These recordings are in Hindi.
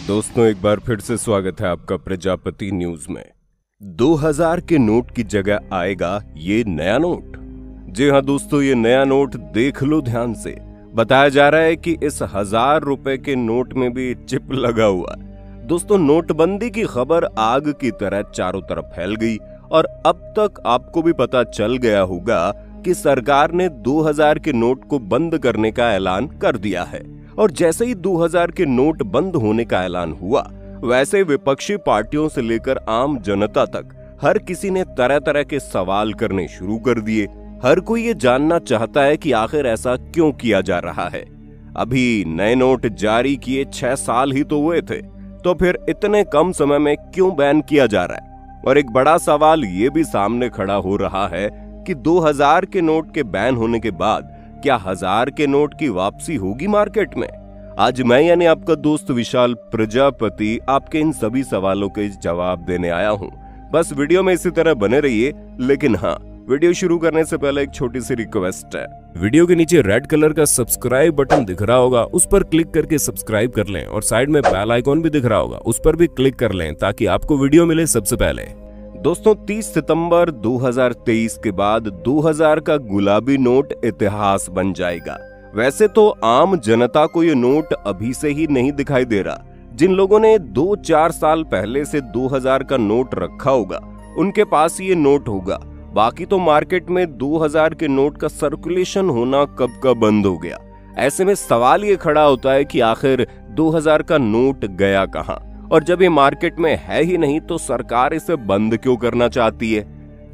दोस्तों, एक बार फिर से स्वागत है आपका प्रजापति न्यूज में। 2000 के नोट की जगह आएगा ये नया नोट। जी हाँ दोस्तों, ये नया नोट देख लो ध्यान से। बताया जा रहा है कि इस 1000 रुपए के नोट में भी चिप लगा हुआ है। दोस्तों, नोटबंदी की खबर आग की तरह चारों तरफ फैल गई और अब तक आपको भी पता चल गया होगा कि सरकार ने 2000 के नोट को बंद करने का ऐलान कर दिया है। और जैसे ही 2000 के नोट बंद होने का ऐलान हुआ, वैसे विपक्षी पार्टियों से लेकर आम जनता तक हर किसी ने तरह तरह के सवाल करने शुरू कर दिए। हर कोई ये जानना चाहता है कि आखिर ऐसा क्यों किया जा रहा है। अभी नए नोट जारी किए 6 साल ही तो हुए थे, तो फिर इतने कम समय में क्यों बैन किया जा रहा है। और एक बड़ा सवाल ये भी सामने खड़ा हो रहा है कि 2000 के नोट के बैन होने के बाद क्या 1000 के नोट की वापसी होगी मार्केट में। आज मैं यानी आपका दोस्त विशाल प्रजापति आपके इन सभी सवालों के जवाब देने आया हूं। बस वीडियो में इसी तरह बने रहिए। लेकिन हाँ, वीडियो शुरू करने से पहले एक छोटी सी रिक्वेस्ट है। वीडियो के नीचे रेड कलर का सब्सक्राइब बटन दिख रहा होगा, उस पर क्लिक करके सब्सक्राइब कर लें और साइड में बेल आइकॉन भी दिख रहा होगा, उस पर भी क्लिक कर लें ताकि आपको वीडियो मिले सबसे पहले। दोस्तों, 30 सितंबर 2023 के बाद 2000 का गुलाबी नोट इतिहास बन जाएगा। वैसे तो आम जनता को ये नोट अभी से ही नहीं दिखाई दे रहा। जिन लोगों ने 2-4 साल पहले से 2000 का नोट रखा होगा, उनके पास ये नोट होगा। बाकी तो मार्केट में 2000 के नोट का सर्कुलेशन होना कब का बंद हो गया। ऐसे में सवाल ये खड़ा होता है कि आखिर 2000 का नोट गया कहां, और जब ये मार्केट में है ही नहीं तो सरकार इसे बंद क्यों करना चाहती है।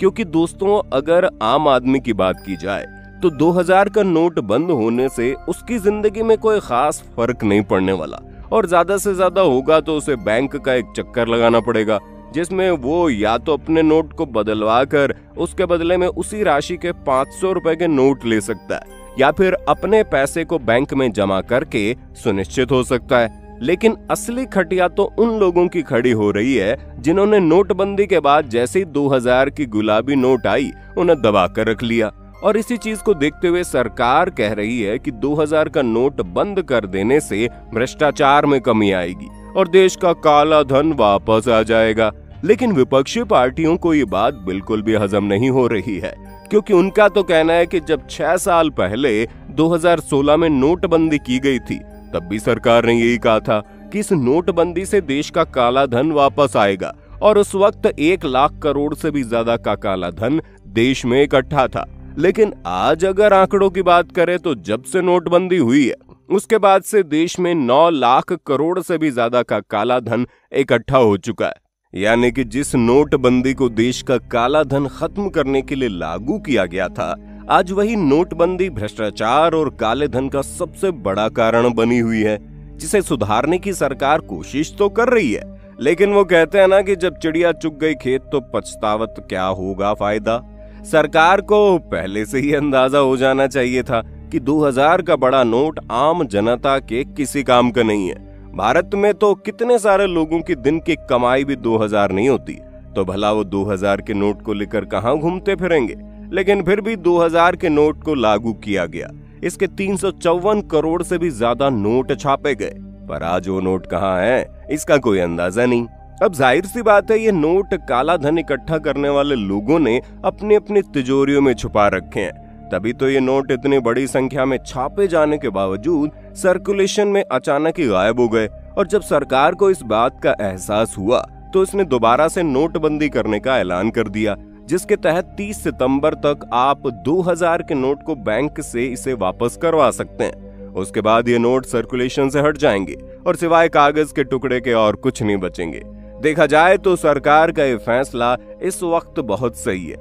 क्योंकि दोस्तों, अगर आम आदमी की बात की जाए तो 2000 का नोट बंद होने से उसकी जिंदगी में कोई खास फर्क नहीं पड़ने वाला, और ज्यादा से ज्यादा होगा तो उसे बैंक का एक चक्कर लगाना पड़ेगा, जिसमें वो या तो अपने नोट को बदलवा कर उसके बदले में उसी राशि के 500 रुपए के नोट ले सकता है, या फिर अपने पैसे को बैंक में जमा करके सुनिश्चित हो सकता है। लेकिन असली खटिया तो उन लोगों की खड़ी हो रही है जिन्होंने नोटबंदी के बाद जैसे ही 2000 की गुलाबी नोट आई, उन्हें दबा कर रख लिया। और इसी चीज को देखते हुए सरकार कह रही है कि 2000 का नोट बंद कर देने से भ्रष्टाचार में कमी आएगी और देश का काला धन वापस आ जाएगा। लेकिन विपक्षी पार्टियों को ये बात बिल्कुल भी हजम नहीं हो रही है, क्योंकि उनका तो कहना है कि जब 6 साल पहले 2016 में नोटबंदी की गई थी, तब भी सरकार ने यही कहा था कि इस नोटबंदी से देश का काला धन वापस आएगा, और उस वक्त 1 लाख करोड़ से भी ज्यादा का काला धन देश में इकट्ठा था। लेकिन आज अगर आंकड़ों की बात करें तो जब से नोटबंदी हुई है, उसके बाद से देश में 9 लाख करोड़ से भी ज्यादा का काला धन इकट्ठा हो चुका है। यानी कि जिस नोटबंदी को देश का काला धन खत्म करने के लिए लागू किया गया था, आज वही नोटबंदी भ्रष्टाचार और काले धन का सबसे बड़ा कारण बनी हुई है, जिसे सुधारने की सरकार कोशिश तो कर रही है। लेकिन वो कहते हैं ना कि जब चिड़िया चुग गई खेत तो पछतावत क्या होगा फायदा। सरकार को पहले से ही अंदाजा हो जाना चाहिए था कि 2000 का बड़ा नोट आम जनता के किसी काम का नहीं है। भारत में तो कितने सारे लोगों की दिन की कमाई भी 2000 नहीं होती, तो भला वो 2000 के नोट को लेकर कहां घूमते फिरेंगे। लेकिन फिर भी 2000 के नोट को लागू किया गया। इसके 354 करोड़ से भी ज्यादा नोट छापे गए, पर आज वो नोट कहां है, इसका कोई अंदाजा नहीं। अब जाहिर सी बात है, ये नोट काला धन इकट्ठा करने वाले लोगों ने अपनी अपनी तिजोरियों में छुपा रखे हैं। तभी तो ये नोट इतनी बड़ी संख्या में छापे जाने के बावजूद सर्कुलेशन में अचानक ही गायब हो गए। और जब सरकार को इस बात का एहसास हुआ तो इसने दोबारा से नोटबंदी करने का ऐलान कर दिया, जिसके तहत 30 सितंबर तक आप 2000 के नोट को बैंक से इसे वापस करवा सकते हैं। उसके बाद ये नोट सर्कुलेशन से हट जाएंगे और सिवाय कागज के टुकड़े के और कुछ नहीं बचेंगे। देखा जाए तो सरकार का ये फैसला इस वक्त बहुत सही है,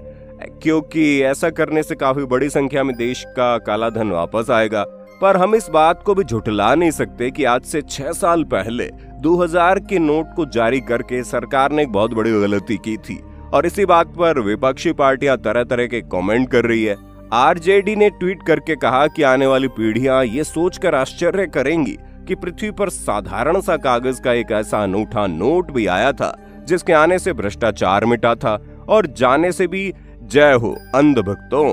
क्योंकि ऐसा करने से काफी बड़ी संख्या में देश का काला धन वापस आएगा। पर हम इस बात को भी झुठला नहीं सकते कि आज से 6 साल पहले 2000 के नोट को जारी करके सरकार ने एक बहुत बड़ी गलती की थी, और इसी बात पर विपक्षी पार्टियां तरह तरह के कमेंट कर रही है। आरजेडी ने ट्वीट करके कहा कि आने वाली पीढ़ियां ये सोचकर आश्चर्य करेंगी कि पृथ्वी पर साधारण सा कागज का एक ऐसा अनूठा नोट भी आया था जिसके आने से भ्रष्टाचार मिटा था और जाने से भी जय हो अंधभक्तों।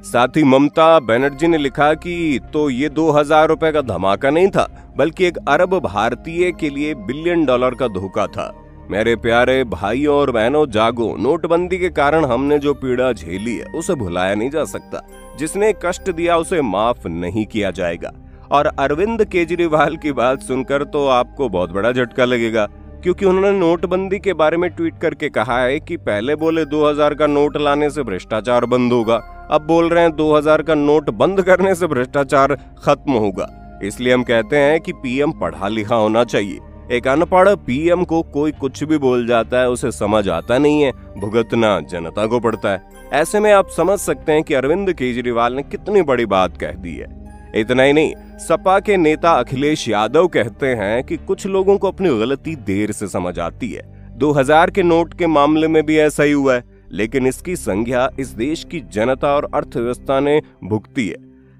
साथ ही ममता बनर्जी ने लिखा कि तो ये 2000 रुपए का धमाका नहीं था, बल्कि एक अरब भारतीय के लिए $1 बिलियन का धोखा था। मेरे प्यारे भाइयों और बहनों, जागो। नोटबंदी के कारण हमने जो पीड़ा झेली है उसे भुलाया नहीं जा सकता। जिसने कष्ट दिया उसे माफ नहीं किया जाएगा। और अरविंद केजरीवाल की बात सुनकर तो आपको बहुत बड़ा झटका लगेगा, क्योंकि उन्होंने नोटबंदी के बारे में ट्वीट करके कहा है कि पहले बोले 2000 का नोट लाने से भ्रष्टाचार बंद होगा, अब बोल रहे हैं 2000 का नोट बंद करने से भ्रष्टाचार खत्म होगा। इसलिए हम कहते हैं कि पीएम पढ़ा लिखा होना चाहिए। एक अनपढ़ पीएम को कोई कुछ भी बोल जाता है, उसे समझ आता नहीं है, भुगतना जनता को पड़ता है। ऐसे में आप समझ सकते हैं कि अरविंद केजरीवाल ने कितनी बड़ी बात कह दी है। इतना ही नहीं, सपा के नेता अखिलेश यादव कहते हैं कि कुछ लोगों को अपनी गलती देर से समझ आती है। 2000 के नोट के मामले में भी ऐसा ही हुआ है, लेकिन इसकी संज्ञा इस देश की जनता और अर्थव्यवस्था ने भुगती है।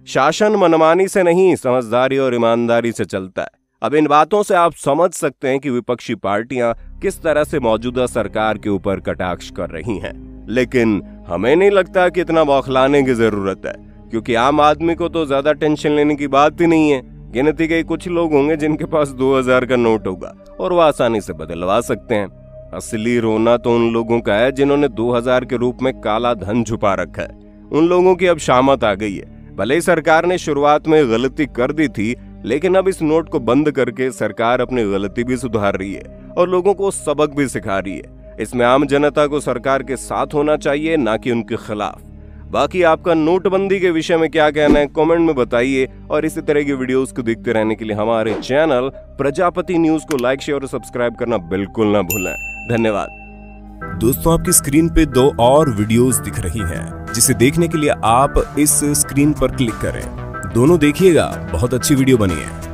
शासन मनमानी से नहीं, समझदारी और ईमानदारी से चलता है। अब इन बातों से आप समझ सकते हैं कि विपक्षी पार्टियां किस तरह से मौजूदा सरकार के ऊपर कटाक्ष कर रही हैं। लेकिन हमें नहीं लगता कि इतना बौखलाने की जरूरत है, क्योंकि आम आदमी को तो ज्यादा टेंशन लेने की बात ही नहीं है। गिनती के कुछ लोग होंगे जिनके पास 2000 का नोट होगा और वह आसानी से बदलवा सकते हैं। असली रोना तो उन लोगों का है जिन्होंने 2000 के रूप में काला धन छुपा रखा है। उन लोगों की अब शामत आ गई है। भले ही सरकार ने शुरुआत में गलती कर दी थी, लेकिन अब इस नोट को बंद करके सरकार अपनी गलती भी सुधार रही है और लोगों को सबक भी सिखा रही है। इसमें आम जनता को सरकार के साथ होना चाहिए, ना कि उनके खिलाफ। बाकी आपका नोटबंदी के विषय में क्या कहना है, कमेंट में बताइए। और इसी तरह की वीडियोस को देखते रहने के लिए हमारे चैनल प्रजापति न्यूज को लाइक, शेयर और सब्सक्राइब करना बिल्कुल ना भूलें। धन्यवाद। दोस्तों, आपकी स्क्रीन पे 2 और वीडियोस दिख रही हैं, जिसे देखने के लिए आप इस स्क्रीन पर क्लिक करें। दोनों देखिएगा, बहुत अच्छी वीडियो बनी है।